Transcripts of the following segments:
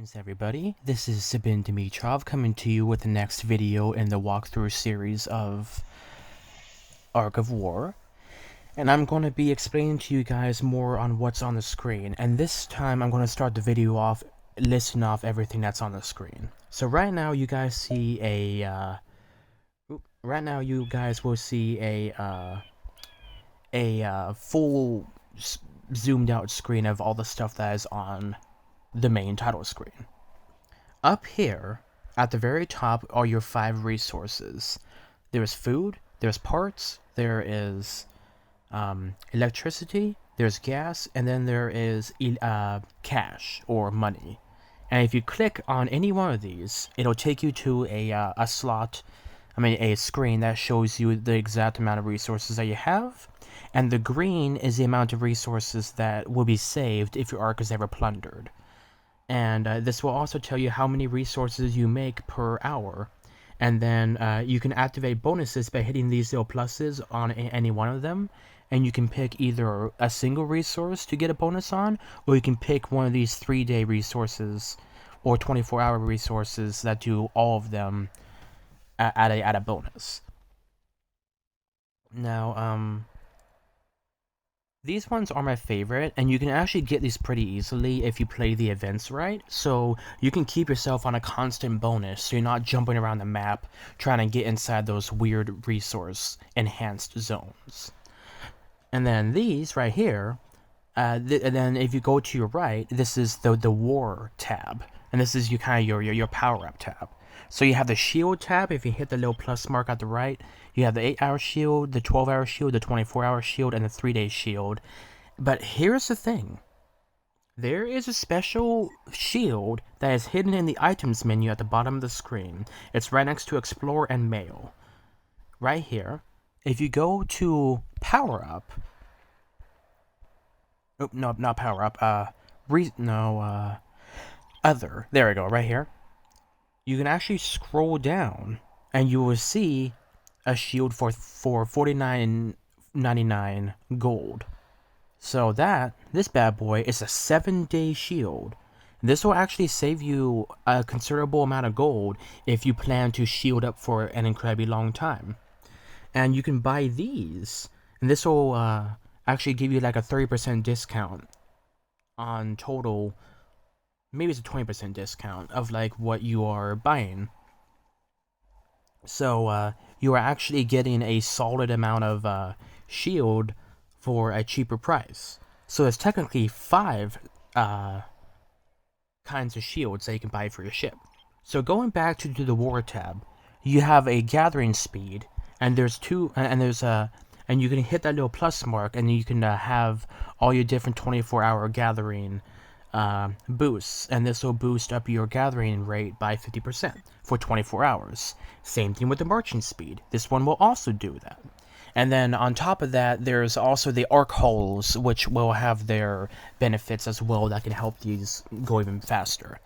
Greetings everybody, this is Sabin Dimitrov coming to you with the next video in the walkthrough series of Ark of War. And I'm going to be explaining to you guys more on what's on the screen. And this time I'm going to start the video off listing off everything that's on the screen. So right now you guys see a, right now you guys will see a full zoomed out screen of all the stuff that is on the main title screen. Up here, at the very top, are your 5 resources. There's food, there's parts, there is electricity, there's gas, and then there is cash, or money. And if you click on any one of these, it'll take you to a screen that shows you the exact amount of resources that you have. And the green is the amount of resources that will be saved if your Ark is ever plundered. And this will also tell you how many resources you make per hour. And then you can activate bonuses by hitting these little pluses on any one of them. And you can pick either a single resource to get a bonus on, or you can pick one of these 3-day resources or 24-hour resources that do all of them at a bonus. Now, these ones are my favorite, and you can actually get these pretty easily if you play the events right, so you can keep yourself on a constant bonus, so you're not jumping around the map trying to get inside those weird resource enhanced zones. And then these right here, and then if you go to your right, this is the war tab, and this is your power up tab. So you have the shield tab. If you hit the little plus mark at the right, you have the 8-hour shield, the 12-hour shield, the 24-hour shield, and the 3-day shield. But here's the thing. There is a special shield that is hidden in the items menu at the bottom of the screen. It's right next to Explore and Mail. Right here. If you go to Power Up... Oh, no, not Power Up. Other. There we go, right here. You can actually scroll down, and you will see a shield for $49.99 gold. So this bad boy is a 7-day shield. This will actually save you a considerable amount of gold if you plan to shield up for an incredibly long time. And you can buy these, and this will actually give you like a 30% discount on total. Maybe it's a 20% discount of like what you are buying. So you are actually getting a solid amount of shield for a cheaper price. So there's technically 5 kinds of shields that you can buy for your ship. So going back to the war tab, you have a gathering speed, and there's and you can hit that little plus mark, and you can have all your different 24-hour gathering boosts, and this will boost up your gathering rate by 50% for 24 hours. Same thing with the marching speed. This one will also do that. And then on top of that, there's also the arc hulls, which will have their benefits as well that can help these go even faster.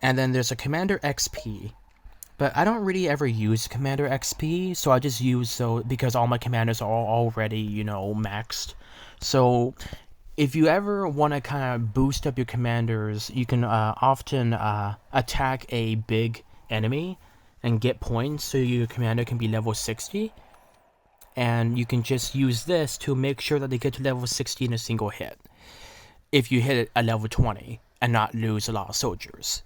And then there's a Commander XP. But I don't really ever use Commander XP, so I just use because all my commanders are already, maxed. So if you ever want to kind of boost up your commanders, you can often attack a big enemy and get points so your commander can be level 60. And you can just use this to make sure that they get to level 60 in a single hit, if you hit it at level 20 and not lose a lot of soldiers.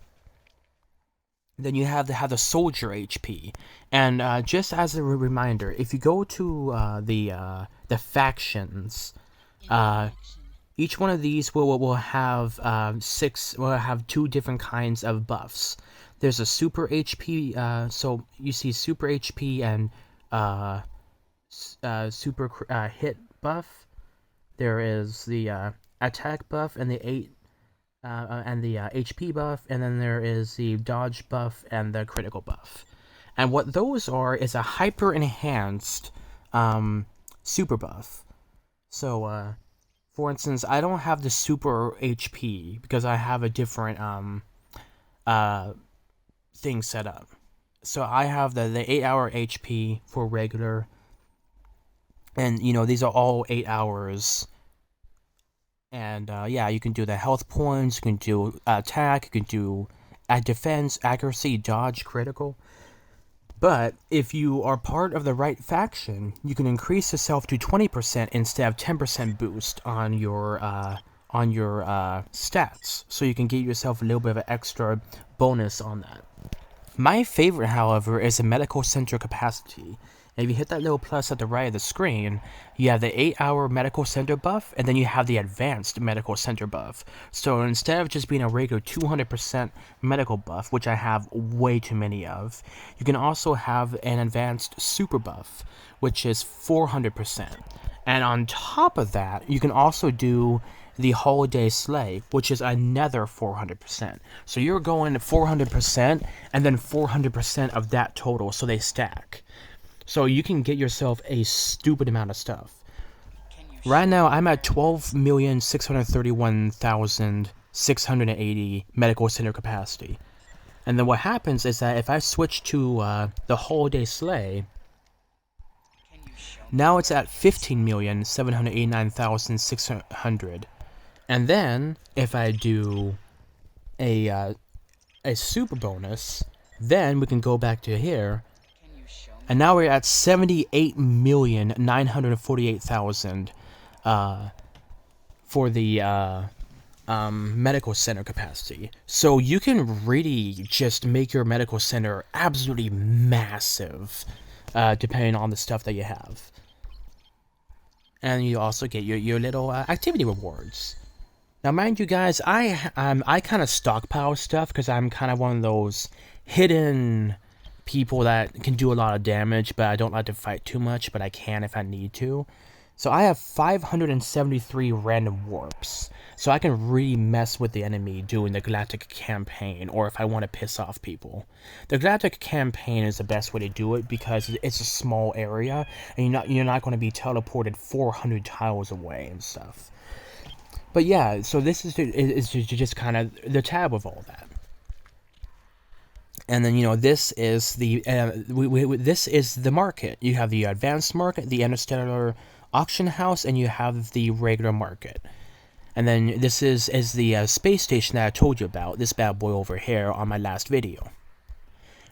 Then you have to have the soldier HP. And just as a reminder, if you go to the factions, each one of these will have 2 different kinds of buffs. There's a super HP, so you see super HP and super hit buff. There is the attack buff and the HP buff, and then there is the dodge buff and the critical buff. And what those are is a hyper enhanced super buff. So for instance, I don't have the super HP because I have a different thing set up. So I have the 8-hour HP for regular, and these are all 8 hours, And yeah, you can do the health points, you can do attack, you can do defense, accuracy, dodge, critical. But if you are part of the right faction, you can increase yourself to 20% instead of 10% boost on your stats, so you can get yourself a little bit of an extra bonus on that. My favorite, however, is the medical center capacity. If you hit that little plus at the right of the screen, you have the 8-hour medical center buff, and then you have the advanced medical center buff. So instead of just being a regular 200% medical buff, which I have way too many of, you can also have an advanced super buff, which is 400%. And on top of that, you can also do the Holiday Sleigh, which is another 400%. So you're going 400% and then 400% of that total, so they stack. So you can get yourself a stupid amount of stuff. Right now, I'm at 12,631,680 medical center capacity. And then what happens is that if I switch to the Holiday Sleigh, now it's at 15,789,600. And then if I do a super bonus, then we can go back to here. And now we're at 78,948,000 for the medical center capacity. So you can really just make your medical center absolutely massive, depending on the stuff that you have. And you also get your little activity rewards. Now, mind you guys, I kind of stockpile stuff because I'm kind of one of those hidden people that can do a lot of damage, but I don't like to fight too much, but I can if I need to. So I have 573 random warps, so I can really mess with the enemy doing the Galactic Campaign, or if I want to piss off people. The Galactic Campaign is the best way to do it because it's a small area, and you're not going to be teleported 400 tiles away and stuff. But yeah, so this is just kind of the tab of all that. And then, you know, this is the this is the market. You have the advanced market, the interstellar auction house, and you have the regular market. And then this is the space station that I told you about, this bad boy over here on my last video.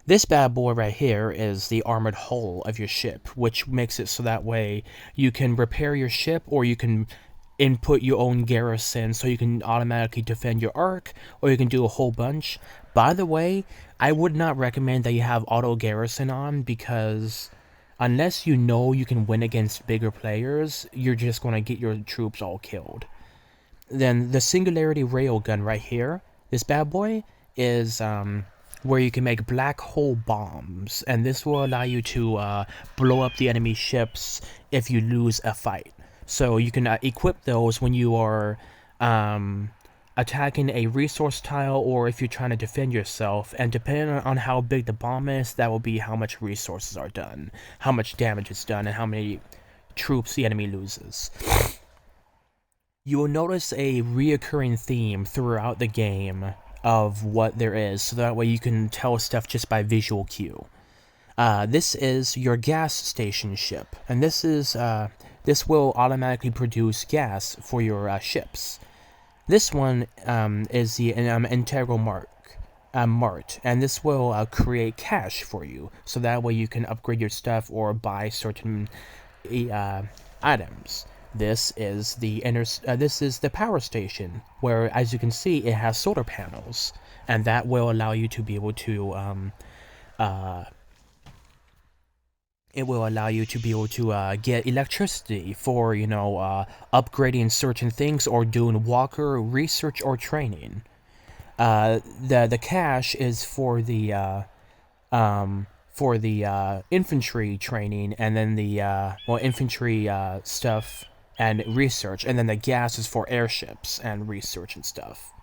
This bad boy right here is the armored hull of your ship, which makes it so that way you can repair your ship, or you can input your own garrison so you can automatically defend your arc, or you can do a whole bunch. By the way, I would not recommend that you have auto garrison on, because unless you know you can win against bigger players, you're just going to get your troops all killed. Then the Singularity Rail Gun right here, this bad boy, is where you can make black hole bombs, and this will allow you to blow up the enemy ships if you lose a fight. So you can equip those when you are attacking a resource tile, or if you're trying to defend yourself, and depending on how big the bomb is, that will be how much resources are done, how much damage is done, and how many troops the enemy loses. You will notice a reoccurring theme throughout the game of what there is, so that way you can tell stuff just by visual cue. This is your gas station ship, and this will automatically produce gas for your ships. This one is the integral mart, and this will create cash for you, so that way you can upgrade your stuff or buy certain items. This is the power station, where, as you can see, it has solar panels, and that will allow you to be able to get electricity for, you know, upgrading certain things or doing walker research or training. The cash is for the infantry training, and then the infantry stuff and research, and then the gas is for airships and research and stuff.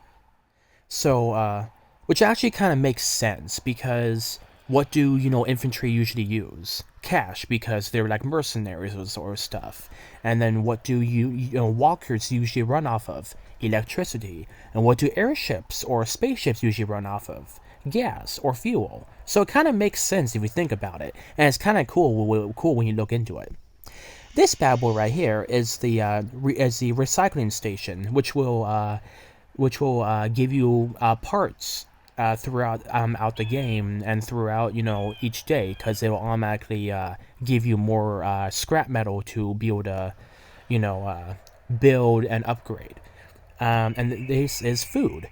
So, which actually kind of makes sense, because what do, you know, infantry usually use? Cash, because they're like mercenaries or stuff. And then what do you know, walkers usually run off of? Electricity. And what do airships or spaceships usually run off of? Gas or fuel. So it kind of makes sense if you think about it, and it's kind of cool when you look into it. This bad boy right here is the recycling station, which will give you parts throughout out the game and throughout each day, because it will automatically give you more scrap metal to be able to build and upgrade. And this is food.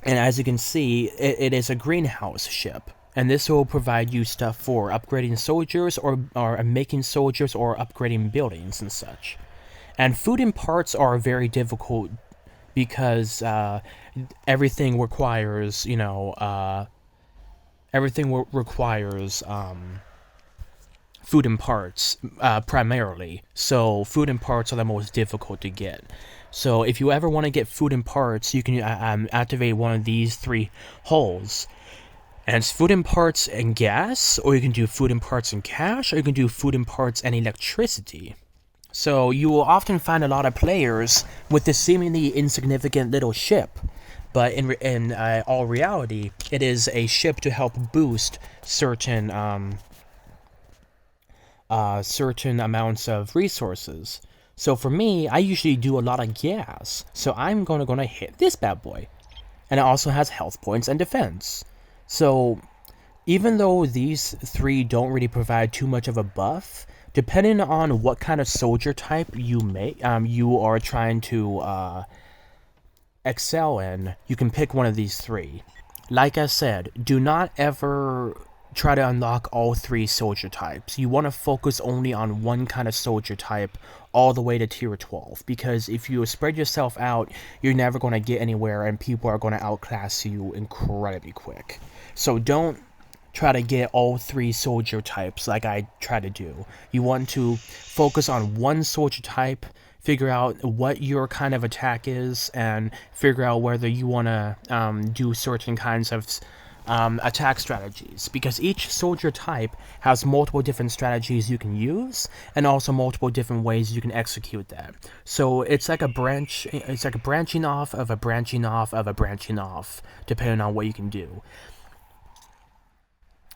And as you can see, it is a greenhouse ship. And this will provide you stuff for upgrading soldiers or making soldiers or upgrading buildings and such. And food and parts are very difficult because everything requires, food and parts primarily. So food and parts are the most difficult to get. So if you ever want to get food and parts, you can activate one of these 3 holes. And it's food and parts and gas, or you can do food and parts and cash, or you can do food and parts and electricity. So you will often find a lot of players with this seemingly insignificant little ship, but in all reality, it is a ship to help boost certain amounts of resources. So for me, I usually do a lot of gas, so I'm gonna hit this bad boy, and it also has health points and defense. So even though these 3 don't really provide too much of a buff, depending on what kind of soldier type you are trying to excel in, you can pick one of these 3. Like I said, do not ever try to unlock all 3 soldier types. You want to focus only on one kind of soldier type all the way to tier 12, because if you spread yourself out, you're never going to get anywhere and people are going to outclass you incredibly quick. So don't try to get all 3 soldier types like I try to do. You want to focus on one soldier type, figure out what your kind of attack is, and figure out whether you want to do certain kinds of attack strategies, because each soldier type has multiple different strategies you can use, and also multiple different ways you can execute that. So it's like a branching off of a branching off of a branching off, depending on what you can do.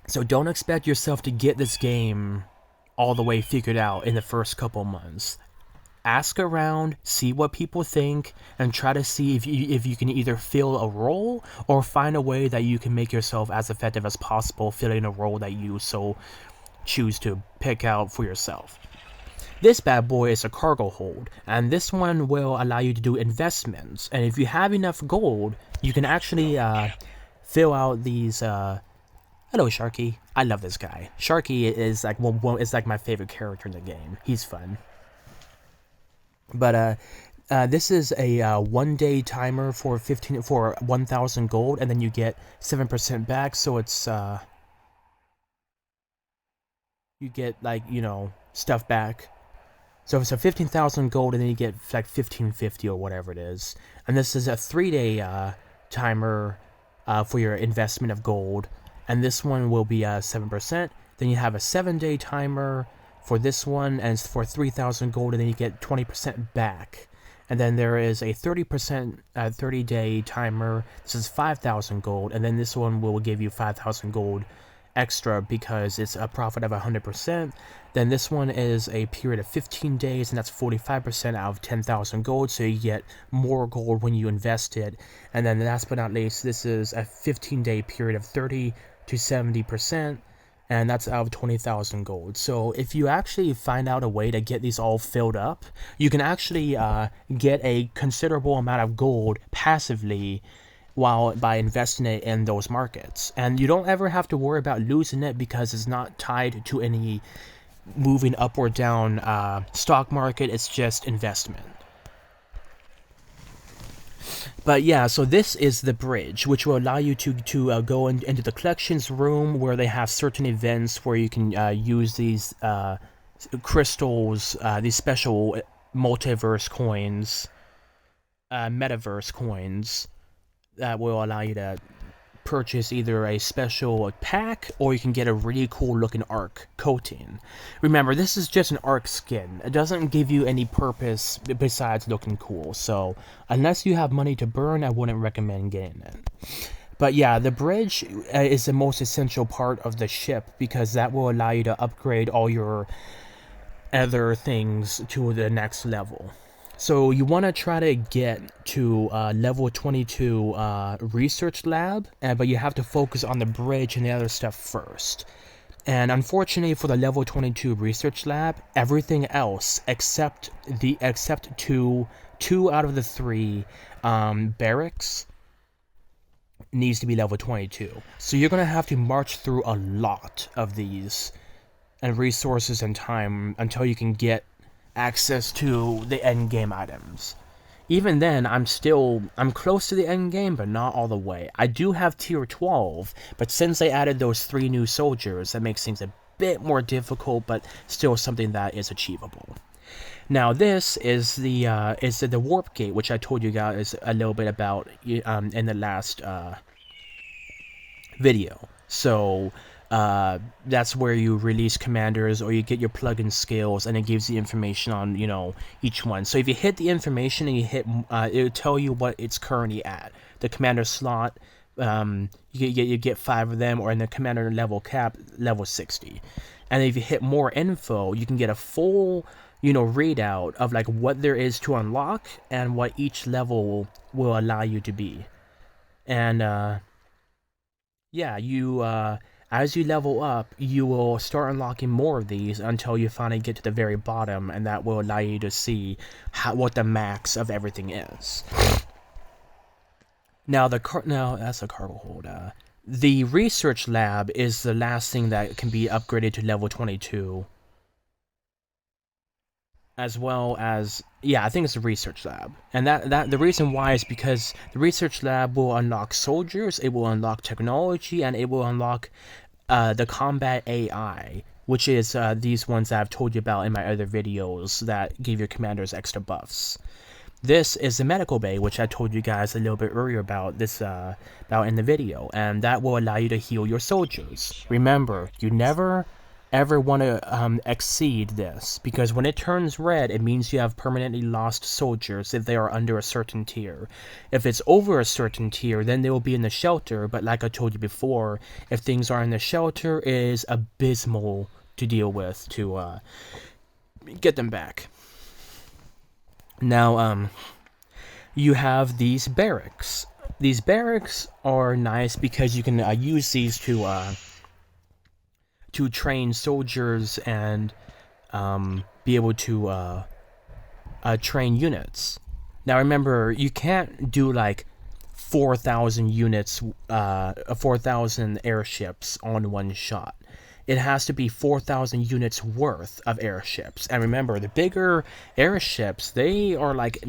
So don't expect yourself to get this game all the way figured out in the first couple months. Ask around, see what people think, and try to see if you can either fill a role or find a way that you can make yourself as effective as possible filling a role that you so choose to pick out for yourself. This bad boy is a cargo hold, and this one will allow you to do investments. And if you have enough gold, you can actually fill out these. Hello, Sharky. I love this guy. Sharky is like my favorite character in the game. He's fun. But this is a 1-day timer for 1,000 gold, and then you get 7% back. So it's you get stuff back. So it's a 15,000 gold, and then you get like 1550 or whatever it is. And this is a 3-day timer for your investment of gold, and this one will be 7%. Then you have a 7-day timer for this one, and it's for 3,000 gold, and then you get 20% back. And then there is a 30% 30-day timer. This is 5,000 gold, and then this one will give you 5,000 gold extra because it's a profit of 100%. Then this one is a period of 15 days, and that's 45% out of 10,000 gold, so you get more gold when you invest it. And then last but not least, this is a 15-day period of 30 to 70%. And that's out of 20,000 gold. So if you actually find out a way to get these all filled up, you can actually get a considerable amount of gold passively by investing it in those markets. And you don't ever have to worry about losing it because it's not tied to any moving up or down stock market. It's just investment. But yeah, so this is the bridge, which will allow you to go into the collections room where they have certain events where you can use these crystals, these special multiverse coins, metaverse coins, that will allow you to purchase either a special pack or you can get a really cool looking Ark coating. Remember, this is just an Ark skin. It doesn't give you any purpose besides looking cool, so unless you have money to burn, I wouldn't recommend getting it. But yeah, the bridge is the most essential part of the ship because that will allow you to upgrade all your other things to the next level. So you want to try to get to level 22 research lab, but you have to focus on the bridge and the other stuff first. And unfortunately for the level 22 research lab, everything else except two out of the three barracks needs to be level 22. So you're gonna have to march through a lot of these and resources and time until you can get access to the end game items. Even then, I'm close to the end game, but not all the way. I do have tier 12, but since they added those 3 new soldiers, that makes things a bit more difficult, but still something that is achievable. Now, this is the warp gate, which I told you guys a little bit about in the last video. So that's where you release commanders, or you get your plugin skills, and it gives you information on, you know, each one. So if you hit the information and you hit, it'll tell you what it's currently at. The commander slot, you get 5 of them, or in the commander level cap, level 60. And if you hit more info, you can get a full, you know, readout of like what there is to unlock and what each level will allow you to be. And yeah, you as you level up, you will start unlocking more of these until you finally get to the very bottom, and that will allow you to see what the max of everything is. Now that's a cargo hold. The research lab is the last thing that can be upgraded to level 22. As well as, yeah, I think it's the research lab. And that the reason why is because the research lab will unlock soldiers, it will unlock technology, and it will unlock the combat AI, which is these ones that I've told you about in my other videos that give your commanders extra buffs. This is the medical bay, which I told you guys a little bit earlier about in the video, and that will allow you to heal your soldiers. Remember, you never ever want to exceed this, because when it turns red, it means you have permanently lost soldiers if they are under a certain tier. If it's over a certain tier, then they will be in the shelter, but like I told you before, if things are in the shelter, it is abysmal to deal with to get them back. Now, you have these barracks. These barracks are nice because you can use these to train soldiers and be able to train units. Now remember, you can't do like 4,000 units, 4,000 airships on one shot. It has to be 4,000 units worth of airships. And remember, the bigger airships, they are like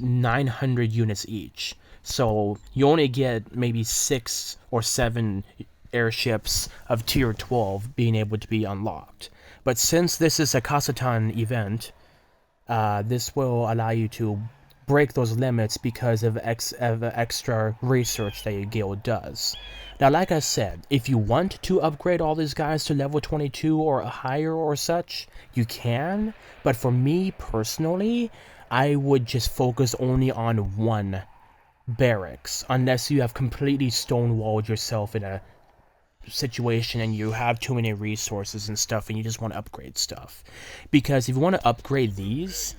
900 units each. So you only get maybe 6 or 7 airships of tier 12 being able to be unlocked. But since this is a Kasitan event, this will allow you to break those limits because of extra research that your guild does. Now, like I said, if you want to upgrade all these guys to level 22 or higher or such, you can. But for me personally, I would just focus only on one barracks, unless you have completely stonewalled yourself in a situation and you have too many resources and stuff and you just want to upgrade stuff. Because if you want to upgrade these,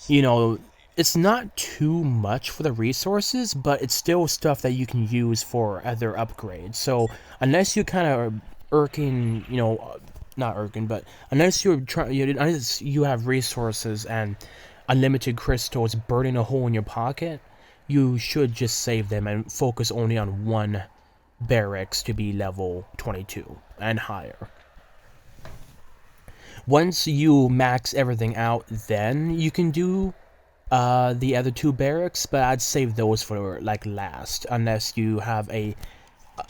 you know, it's not too much for the resources, but it's still stuff that you can use for other upgrades. So unless you kind of irking, you know, not irking, but unless unless you have resources and unlimited crystals burning a hole in your pocket, you should just save them and focus only on one barracks to be level 22 and higher. Once you max everything out, then you can do the other 2 barracks, but I'd save those for like last, unless you have an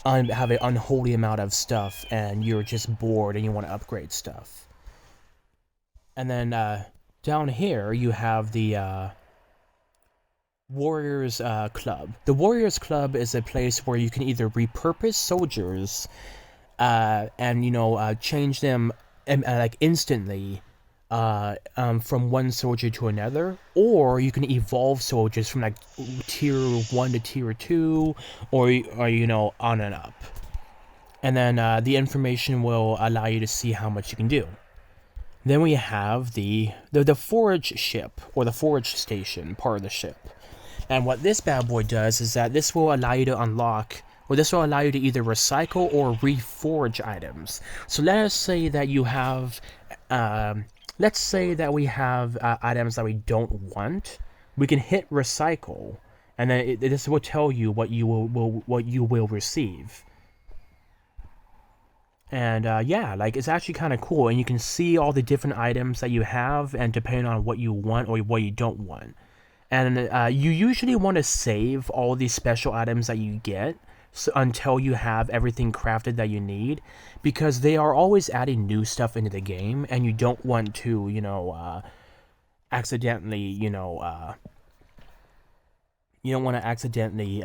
unholy amount of stuff and you're just bored and you want to upgrade stuff. And then down here you have the Warriors Club. The Warriors Club is a place where you can either repurpose soldiers and, you know, change them like instantly from one soldier to another, or you can evolve soldiers from like tier 1 to tier 2, or you know, on and up. And then the information will allow you to see how much you can do. Then we have the Forage Ship, or the Forage Station part of the ship. And what this bad boy does is that this will allow you to unlock, or this will allow you to either recycle or reforge items. So let us say that you have, let's say that we have items that we don't want. We can hit recycle, and then this will tell you what you will receive. And yeah, like it's actually kind of cool, and you can see all the different items that you have, and depending on what you want or what you don't want. And you usually want to save all these special items that you get until you have everything crafted that you need, because they are always adding new stuff into the game, and you don't want to, accidentally, you don't want to accidentally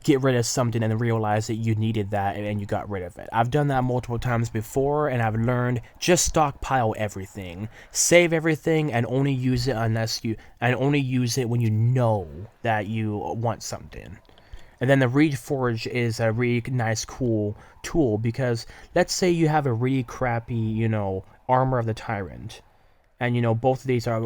get rid of something and then realize that you needed that and you got rid of it. I've done that multiple times before, and I've learned just stockpile everything, save everything, and only use it when you know that you want something. And then the Reforge is a really nice, cool tool, because let's say you have a really crappy, Armor of the Tyrant, and both of these are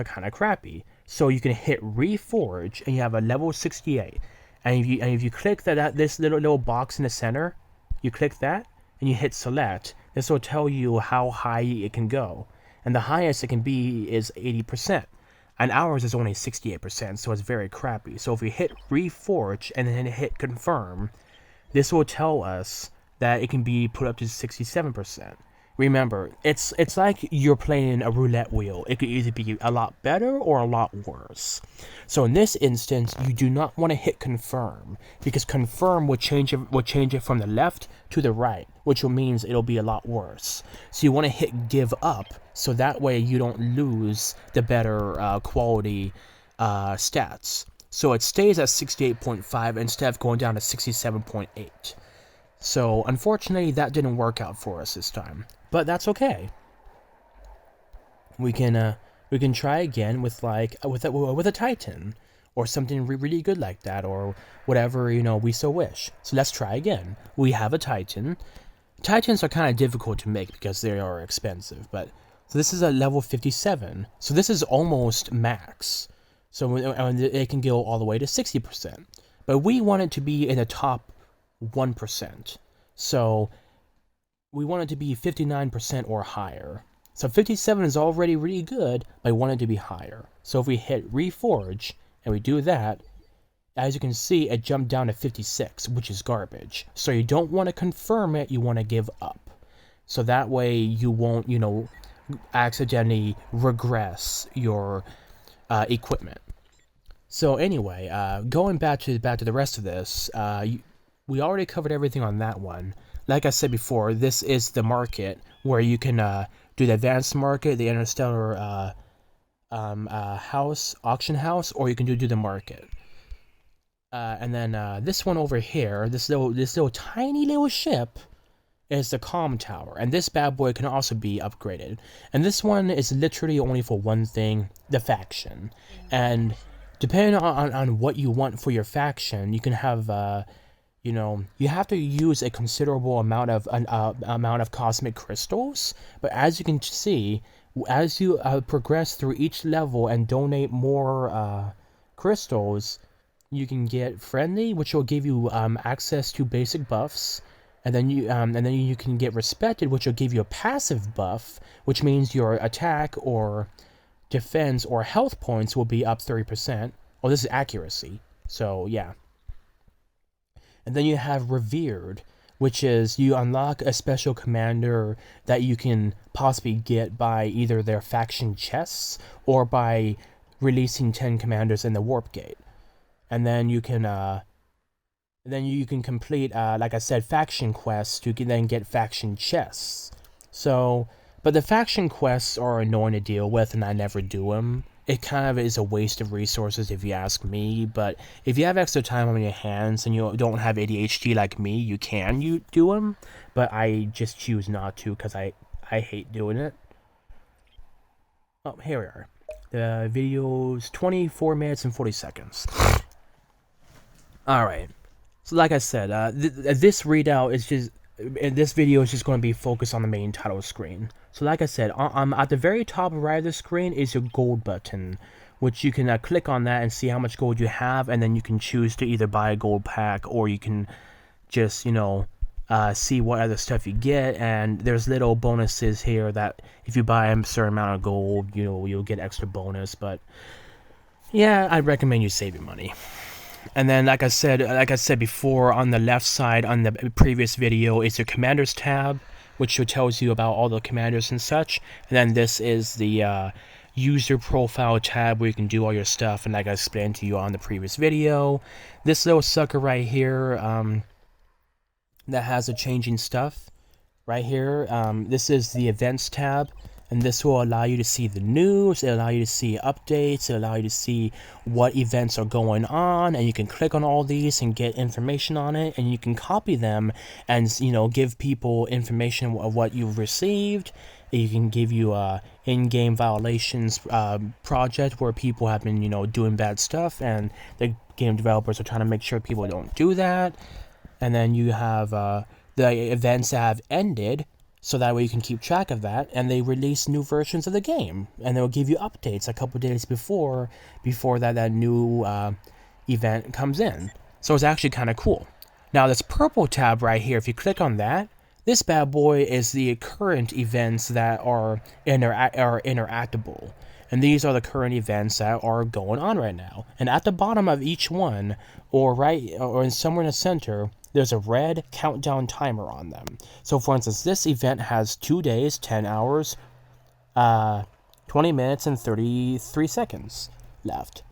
kind of crappy. So you can hit Reforge, and you have a level 68. And if you click this little box in the center, you click that, and you hit select, this will tell you how high it can go. And the highest it can be is 80%. And ours is only 68%, so it's very crappy. So if we hit Reforge and then hit confirm, this will tell us that it can be put up to 67%. Remember, it's like you're playing a roulette wheel. It could either be a lot better or a lot worse. So in this instance, you do not want to hit confirm, because confirm will change it from the left to the right, which means it'll be a lot worse. So you want to hit give up, so that way you don't lose the better quality stats. So it stays at 68.5 instead of going down to 67.8. So unfortunately, that didn't work out for us this time, but that's okay. We can try again with a Titan or something really good like that, or whatever we so wish. So let's try again. We have a Titan. Titans are kind of difficult to make because they are expensive, but so this is a level 57. So this is almost max. So it can go all the way to 60%, but we want it to be in the top 1%. So we want it to be 59% or higher. So 57 is already really good, but I want it to be higher. So if we hit Reforge and we do that, as you can see, it jumped down to 56, which is garbage. So you don't want to confirm it, you want to give up. So that way you won't, accidentally regress your equipment. So anyway, going back to the rest of this, we already covered everything on that one. Like I said before, this is the market where you can do the advanced market, the interstellar auction house, or you can do the market. And then this one over here, this little tiny little ship, is the comm tower, and this bad boy can also be upgraded. And this one is literally only for one thing: the faction. And depending on what you want for your faction, you can have you have to use a considerable amount of cosmic crystals. But as you can see, as you progress through each level and donate more crystals, you can get friendly, which will give you access to basic buffs, and then you can get respected, which will give you a passive buff, which means your attack or defense or health points will be up 30%. Oh, this is accuracy. So yeah. And then you have Revered, which is you unlock a special commander that you can possibly get by either their faction chests or by releasing 10 commanders in the warp gate. And then you can complete, like I said, faction quests to then get faction chests. So, but the faction quests are annoying to deal with, and I never do them. It kind of is a waste of resources if you ask me, but if you have extra time on your hands and you don't have ADHD like me, you can do them, but I just choose not to because I hate doing it. Oh, here we are. The video's 24 minutes and 40 seconds. Alright. So like I said, this readout is just this video is just going to be focused on the main title screen. So like I said, at the very top right of the screen is your gold button, which you can click on that and see how much gold you have, and then you can choose to either buy a gold pack, or you can just, see what other stuff you get. And there's little bonuses here that if you buy a certain amount of gold, you'll get extra bonus. But yeah, I recommend you save your money. And then, like I said before, on the left side on the previous video is your commanders tab, which tells you about all the commanders and such. And then this is the user profile tab, where you can do all your stuff. And like I explained to you on the previous video, this little sucker right here that has the changing stuff right here. This is the events tab. And this will allow you to see the news, it'll allow you to see updates, it'll allow you to see what events are going on, and you can click on all these and get information on it, and you can copy them and, give people information of what you've received. You can give you a in-game violations project where people have been, doing bad stuff, and the game developers are trying to make sure people don't do that. And then you have the events that have ended, so that way you can keep track of that, and they release new versions of the game, and they'll give you updates a couple days before that new event comes in. So it's actually kind of cool. Now this purple tab right here, if you click on that, this bad boy is the current events that are interactable. And these are the current events that are going on right now. And at the bottom of each one, or somewhere in the center, there's a red countdown timer on them. So for instance, this event has 2 days, 10 hours, 20 minutes, and 33 seconds left.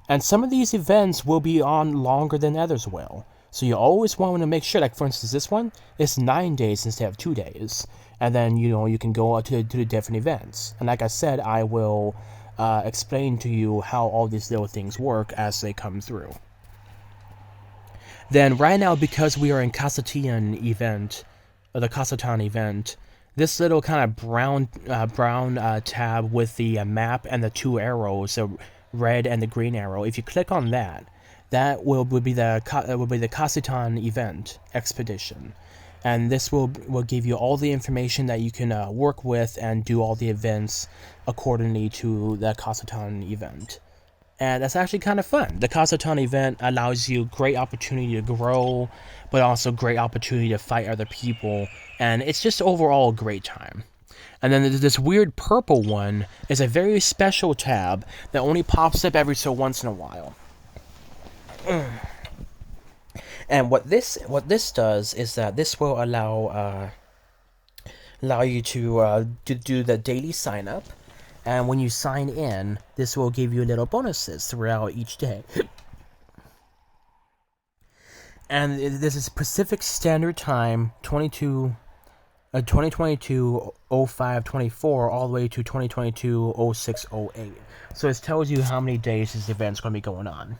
And some of these events will be on longer than others will. So you always want to make sure, like for instance, this one is 9 days instead of 2 days. And then, you can go to the different events. And like I said, I will explain to you how all these little things work as they come through. Then right now, because we are in Kasitan event, or the Kasitan event, this little kind of brown tab with the map and the 2 arrows, the red and the green arrow, if you click on that, that will be the Kasitan event expedition. And this will give you all the information that you can work with and do all the events accordingly to the Kasitan event. And that's actually kind of fun. The Kasitan event allows you great opportunity to grow, but also great opportunity to fight other people. And it's just overall a great time. And then this weird purple one is a very special tab that only pops up every so once in a while. And what this does is that this will allow you to do the daily sign up, and when you sign in, this will give you little bonuses throughout each day. And this is Pacific Standard Time, 2022 0524 all the way to 2022 0608. So it tells you how many days this event's going to be going on.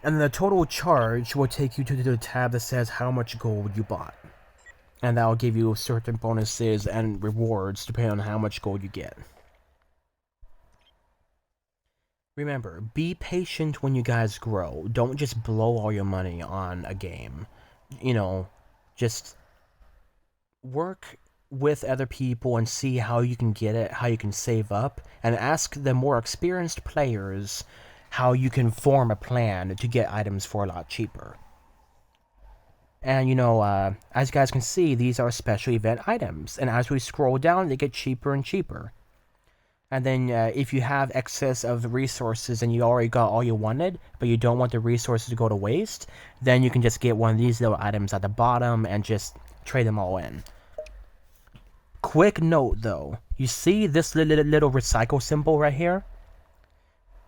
And the total charge will take you to the tab that says how much gold you bought. And that will give you certain bonuses and rewards depending on how much gold you get. Remember, be patient when you guys grow. Don't just blow all your money on a game. Just work with other people and see how you can get it, how you can save up, and ask the more experienced players how you can form a plan to get items for a lot cheaper. And as you guys can see, these are special event items, and as we scroll down, they get cheaper and cheaper. And then if you have excess of the resources and you already got all you wanted, but you don't want the resources to go to waste, then you can just get one of these little items at the bottom and just trade them all in. Quick note though, you see this little recycle symbol right here?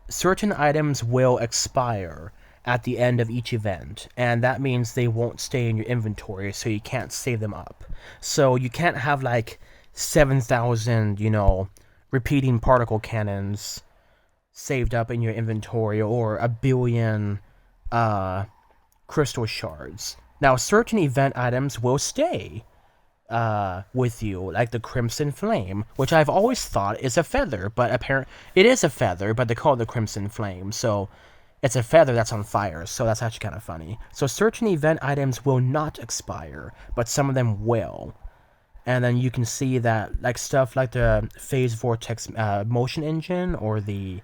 Certain items will expire at the end of each event, and that means they won't stay in your inventory, so you can't save them up. So you can't have like 7,000, repeating particle cannons saved up in your inventory, or 1 billion crystal shards. Now, certain event items will stay with you, like the Crimson Flame, which I've always thought is a feather, but apparently it is a feather, but they call it the Crimson Flame. So It's a feather that's on fire, so that's actually kind of funny. So certain event items will not expire, but some of them will. And then you can see that like stuff like the Phase Vortex motion engine or the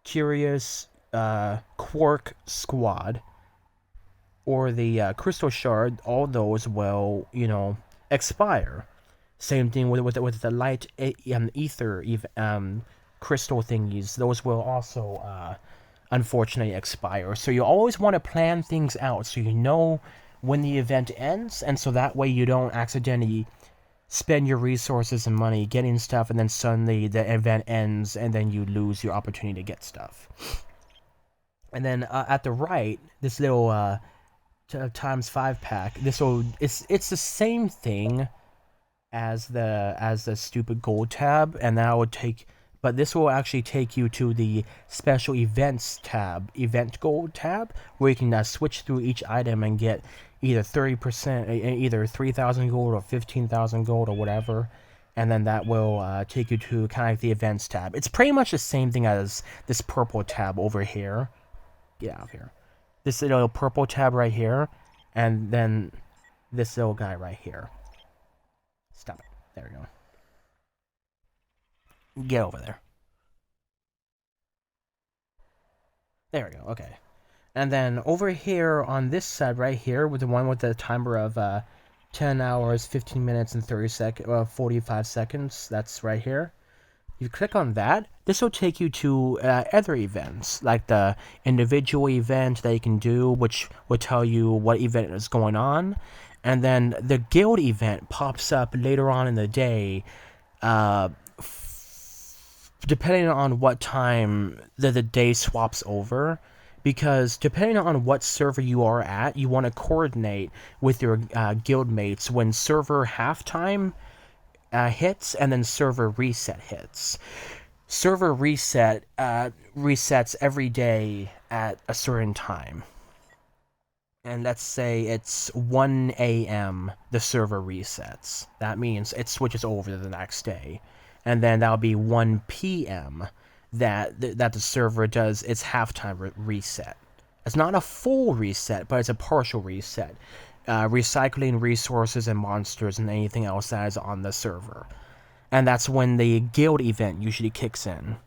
Curious Quark Squad or the Crystal Shard, all those will, expire. Same thing with the light ether crystal thingies. Those will also unfortunately expire. So you always want to plan things out so you know when the event ends, and so that way you don't accidentally spend your resources and money getting stuff, and then suddenly the event ends, and then you lose your opportunity to get stuff. And then at the right, this little times 5 pack. It's the same thing as the stupid gold tab, and that would take. But this will actually take you to the special events tab, event gold tab, where you can switch through each item and get either 30%, either 3,000 gold or 15,000 gold or whatever. And then that will take you to kind of like the events tab. It's pretty much the same thing as this purple tab over here. Get out of here. This little purple tab right here, and then this little guy right here. Stop it. There we go. Get over there. There we go. Okay. And then over here on this side right here, with the one with the timer of 10 hours, 15 minutes, and 45 seconds, that's right here. You click on that, this will take you to other events, like the individual event that you can do, which will tell you what event is going on. And then the guild event pops up later on in the day, depending on what time the day swaps over. Because depending on what server you are at, you want to coordinate with your guild mates when server halftime hits, and then server reset hits. Server reset resets every day at a certain time. And let's say it's 1 a.m. the server resets. That means it switches over to the next day. And then that'll be 1 p.m. that the server does its halftime reset. It's not a full reset, but it's a partial reset. Recycling resources and monsters and anything else that is on the server. And that's when the guild event usually kicks in.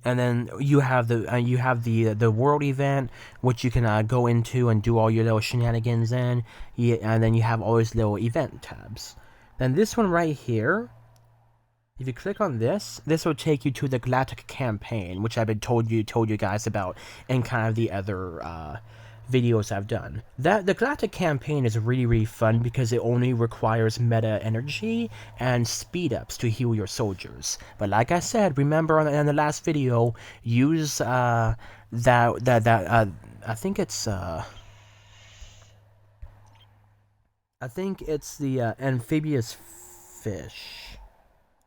And then you have the world event, which you can go into and do all your little shenanigans in. And then you have all these little event tabs. Then this one right here, if you click on this will take you to the Galactic Campaign, which I've been told you guys about in kind of the other videos I've done. The Galactic Campaign is really, really fun because it only requires meta energy and speed ups to heal your soldiers. But like I said, remember in the last video, use I think it's the amphibious fish.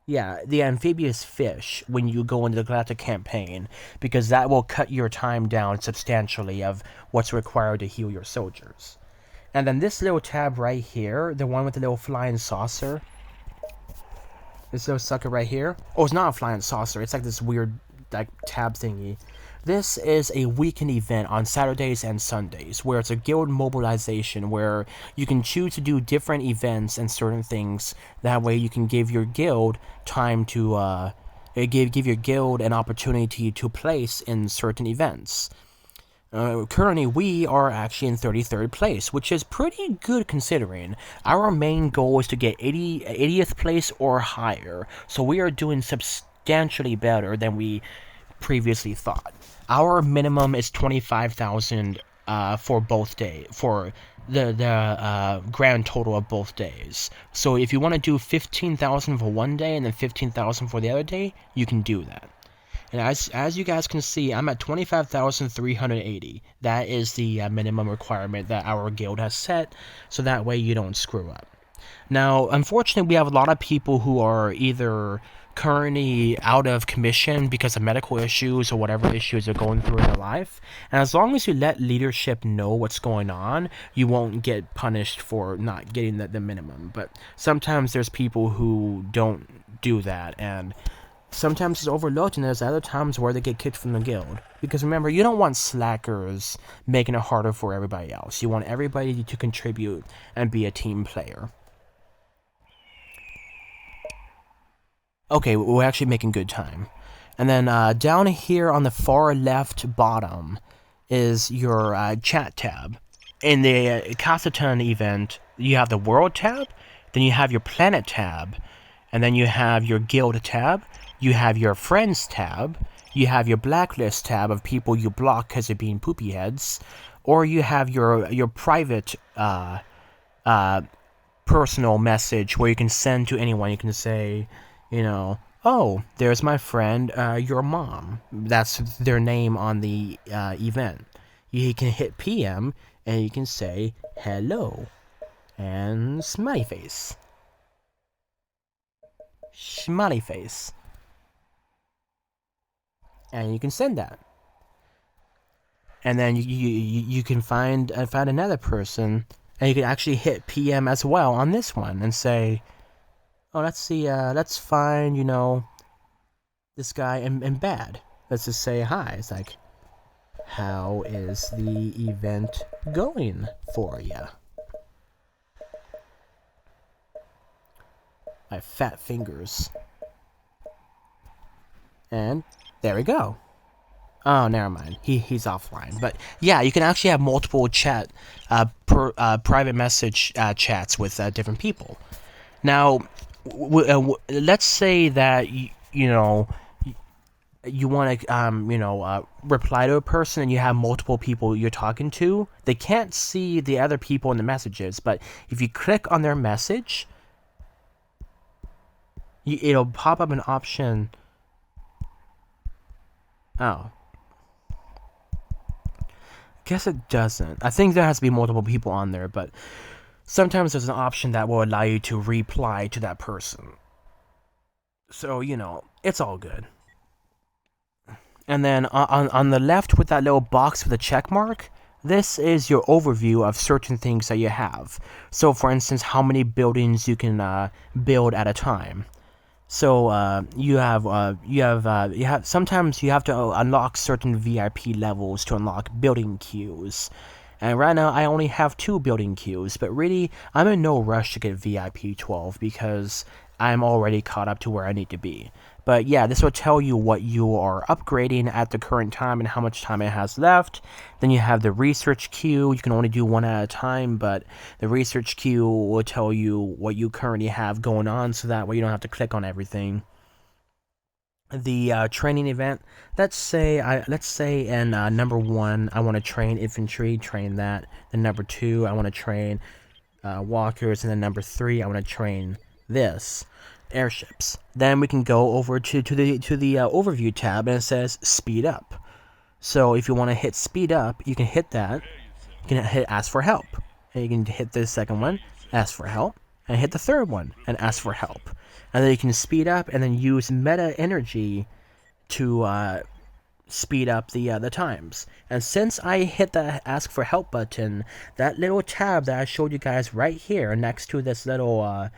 Yeah, the amphibious fish when you go into the Galactic Campaign, because that will cut your time down substantially of what's required to heal your soldiers. And then this little tab right here, the one with the little flying saucer, this little sucker right here. Oh, it's not a flying saucer, it's like this weird tab thingy. This is a weekend event on Saturdays and Sundays, where it's a guild mobilization, where you can choose to do different events and certain things. That way you can give your guild time to, give your guild an opportunity to place in certain events. Currently, we are actually in 33rd place, which is pretty good considering. Our main goal is to get 80th place or higher, so we are doing substantially better than we previously thought. Our minimum is 25,000 for both days, for the grand total of both days. So if you want to do 15,000 for one day and then 15,000 for the other day, you can do that. And as you guys can see, I'm at 25,380. That is the minimum requirement that our guild has set, so that way you don't screw up. Now, unfortunately, we have a lot of people who are either currently out of commission because of medical issues or whatever issues they're going through in their life. And as long as you let leadership know what's going on, you won't get punished for not getting the minimum. But sometimes there's people who don't do that, and sometimes it's overlooked, and there's other times where they get kicked from the guild. Because remember, you don't want slackers making it harder for everybody else. You want everybody to contribute and be a team player. Okay, we're actually making good time. And then down here on the far left bottom is your chat tab. In the Kasitan event, you have the world tab, then you have your planet tab, and then you have your guild tab, you have your friends tab, you have your blacklist tab of people you block because they're being poopy heads, or you have your private personal message where you can send to anyone. You can say, you know, oh, there's my friend, your mom. That's their name on the event. You can hit PM and you can say hello and smiley face. Smiley face. And you can send that. And then you can find another person, and you can actually hit PM as well on this one and say, oh, let's find, you know, this guy in bad. Let's just say hi. It's like, how is the event going for you? My fat fingers. And there we go. Oh, never mind. He's offline. But yeah, you can actually have multiple private message chats with different people. Now, let's say that you know you want to reply to a person and you have multiple people you're talking to. They can't see the other people in the messages, but if you click on their message, it'll pop up an option. Oh. Guess it doesn't. I think there has to be multiple people on there, but sometimes there's an option that will allow you to reply to that person. So, you know, it's all good. And then on the left with that little box with a check mark, this is your overview of certain things that you have. So, for instance, how many buildings you can build at a time. So sometimes you have to unlock certain VIP levels to unlock building queues. And right now I only have 2 building queues, but really I'm in no rush to get VIP 12 because I'm already caught up to where I need to be. But yeah, this will tell you what you are upgrading at the current time and how much time it has left. Then you have the research queue. You can only do one at a time, but the research queue will tell you what you currently have going on, so that way you don't have to click on everything. The training event. Let's say in number 1, I want to train infantry, train that. Then number 2, I want to train walkers, and then number 3, I want to train this. Airships. Then we can go over to the overview tab, and it says speed up. So if you want to hit speed up, you can hit that. You can hit ask for help, and you can hit the second one, ask for help, and hit the third one and ask for help. And then you can speed up and then use meta energy to speed up the times. And since I hit the ask for help button, that little tab that I showed you guys right here next to this little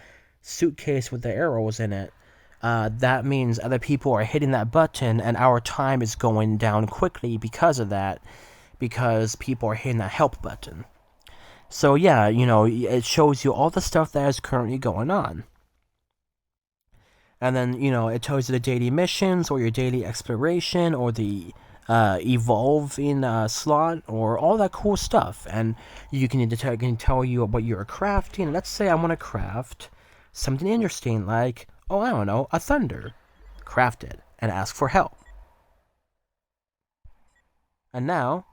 suitcase with the arrows in it, that means other people are hitting that button and our time is going down quickly because of that, because people are hitting that help button. So yeah, you know, it shows you all the stuff that is currently going on. And then, you know, it tells you the daily missions or your daily exploration or the evolving slot or all that cool stuff. And you can tell you what you're crafting. Let's say I want to craft something interesting like, oh, I don't know, a thunder. Craft it and ask for help. And now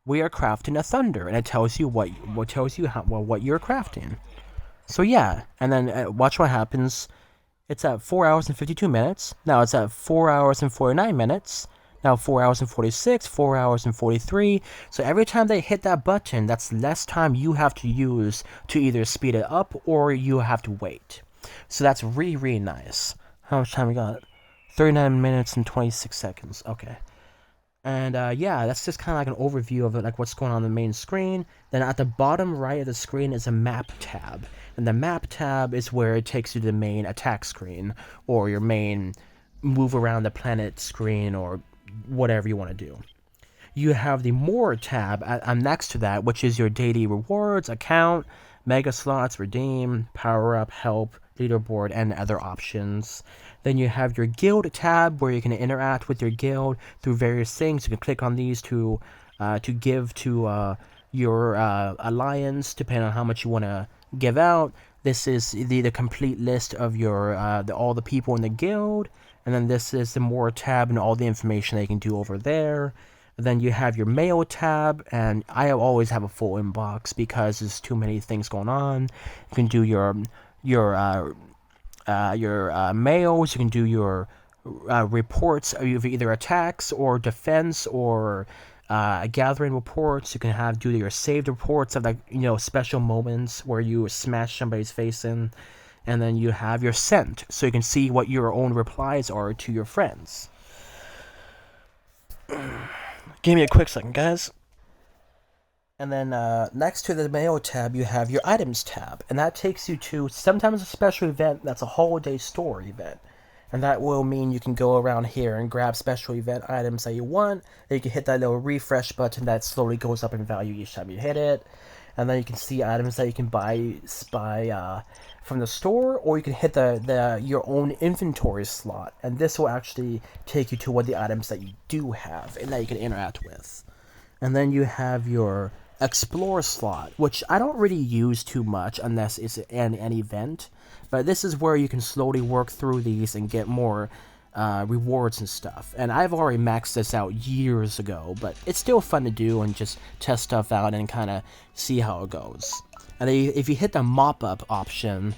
we are crafting a thunder, and it tells you what you're crafting. So yeah, and then watch what happens. It's at 4 hours and 52 minutes. Now it's at 4 hours and 49 minutes. Now 4 hours and 46, 4 hours and 43. So every time they hit that button, that's less time you have to use to either speed it up or you have to wait. So that's really, really nice. How much time we got? 39 minutes and 26 seconds. Okay. And yeah, that's just kind of like an overview of it, like what's going on the main screen. Then at the bottom right of the screen is a map tab. And the map tab is where it takes you to the main attack screen or your main move around the planet screen or whatever you want to do. You have the More tab next to that, which is your daily rewards, account, mega slots, redeem, power up, help, leaderboard, and other options. Then you have your guild tab where you can interact with your guild through various things. You can click on these to give to your alliance, depending on how much you want to give out. This is the complete list of your all the people in the guild, and then this is the More tab and all the information that you can do over there. Then you have your mail tab, and I always have a full inbox because there's too many things going on. You can do your mails. You can do your reports of either attacks or defense or gathering reports. You can do your saved reports of special moments where you smash somebody's face in, and then you have your sent, so you can see what your own replies are to your friends. Give me a quick second, guys. And then next to the mail tab, you have your items tab, and that takes you to sometimes a special event that's a holiday store event. And that will mean you can go around here and grab special event items that you want. And you can hit that little refresh button that slowly goes up in value each time you hit it. And then you can see items that you can buy from the store, or you can hit your own inventory slot, and this will actually take you to what the items that you do have and that you can interact with. And then you have your explore slot, which I don't really use too much unless it's an event, but this is where you can slowly work through these and get more rewards and stuff. And I've already maxed this out years ago, but it's still fun to do and just test stuff out and kind of see how it goes. And then if you hit the mop-up option,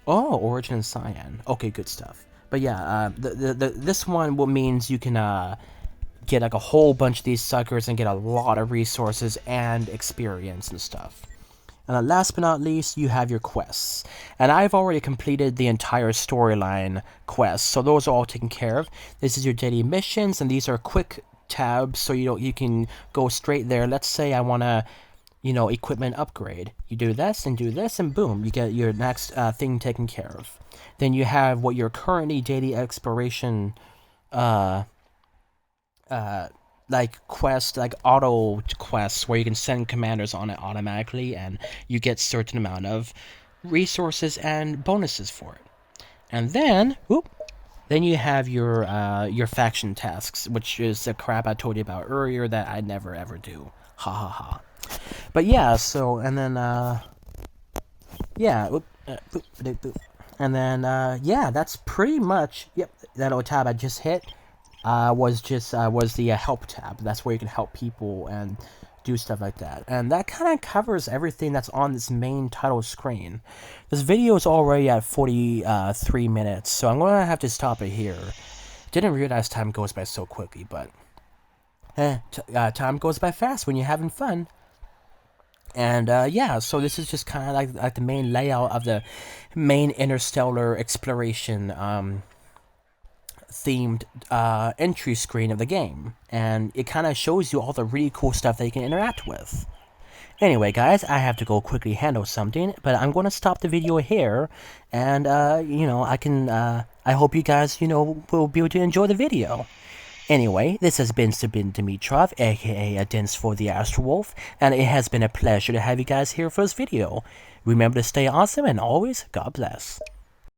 Origin and Cyan. Okay, good stuff. But yeah, this one means you can get like a whole bunch of these suckers and get a lot of resources and experience and stuff. And then last but not least, you have your quests. And I've already completed the entire storyline quests, so those are all taken care of. This is your daily missions, and these are quick tabs, so you can go straight there. Let's say I want to equipment upgrade. You do this, and boom, you get your next thing taken care of. Then you have what your currently daily exploration, quest, like auto quests, where you can send commanders on it automatically, and you get certain amount of resources and bonuses for it. And then, then you have your faction tasks, which is the crap I told you about earlier that I never ever do. Ha ha ha. But yeah, so, and then, yeah, and then, yeah, that's pretty much, yep, that little tab I just hit, was the help tab. That's where you can help people and do stuff like that. And that kind of covers everything that's on this main title screen. This video is already at 43 minutes, so I'm going to have to stop it here. Didn't realize time goes by so quickly, but, time goes by fast when you're having fun. And yeah, so this is just kind of like the main layout of the main interstellar exploration themed entry screen of the game, and it kind of shows you all the really cool stuff that you can interact with. Anyway, guys, I have to go quickly handle something, but I'm going to stop the video here, and I hope you guys will be able to enjoy the video. Anyway, this has been Sabin Dimitrov, aka Adins for the Astrowolf, and it has been a pleasure to have you guys here for this video. Remember to stay awesome, and always, God bless.